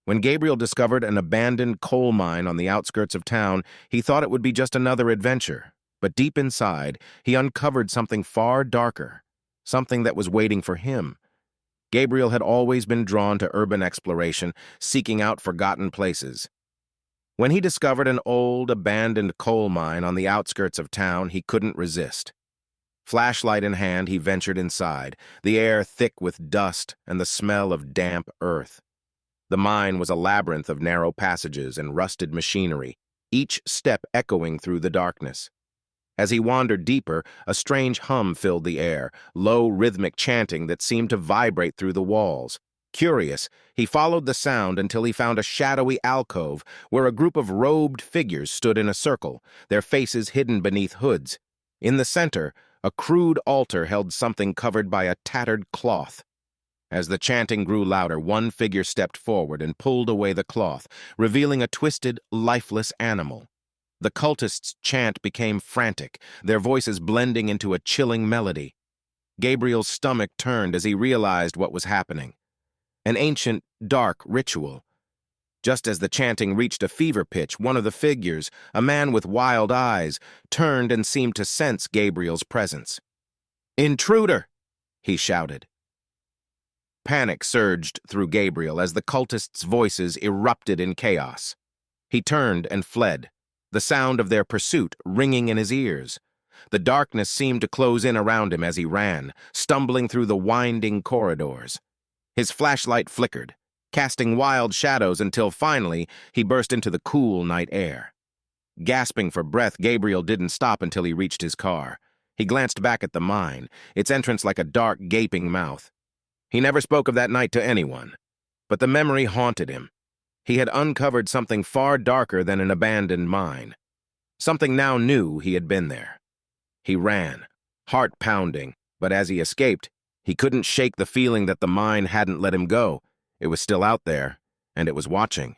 When Gabriel discovered an abandoned coal mine on the outskirts of town, he thought it would be just another adventure. But deep inside, he uncovered something far darker, something that was waiting for him. Gabriel had always been drawn to urban exploration, seeking out forgotten places. When he discovered an old, abandoned coal mine on the outskirts of town, he couldn't resist. Flashlight in hand, he ventured inside, the air thick with dust and the smell of damp earth. The mine was a labyrinth of narrow passages and rusted machinery, each step echoing through the darkness. As he wandered deeper, a strange hum filled the air, low, rhythmic chanting that seemed to vibrate through the walls. Curious, he followed the sound until he found a shadowy alcove where a group of robed figures stood in a circle, their faces hidden beneath hoods. In the center, a crude altar held something covered by a tattered cloth. As the chanting grew louder, one figure stepped forward and pulled away the cloth, revealing a twisted, lifeless animal. The cultists' chant became frantic, their voices blending into a chilling melody. Gabriel's stomach turned as he realized what was happening. An ancient, dark ritual. Just as the chanting reached a fever pitch, one of the figures, a man with wild eyes, turned and seemed to sense Gabriel's presence. "Intruder!" he shouted. Panic surged through Gabriel as the cultists' voices erupted in chaos. He turned and fled, the sound of their pursuit ringing in his ears. The darkness seemed to close in around him as he ran, stumbling through the winding corridors. His flashlight flickered, casting wild shadows until finally he burst into the cool night air. Gasping for breath, Gabriel didn't stop until he reached his car. He glanced back at the mine, its entrance like a dark, gaping mouth. He never spoke of that night to anyone, but the memory haunted him. He had uncovered something far darker than an abandoned mine. Something now knew he had been there. He ran, heart pounding, but as he escaped, he couldn't shake the feeling that the mine hadn't let him go. It was still out there, and it was watching.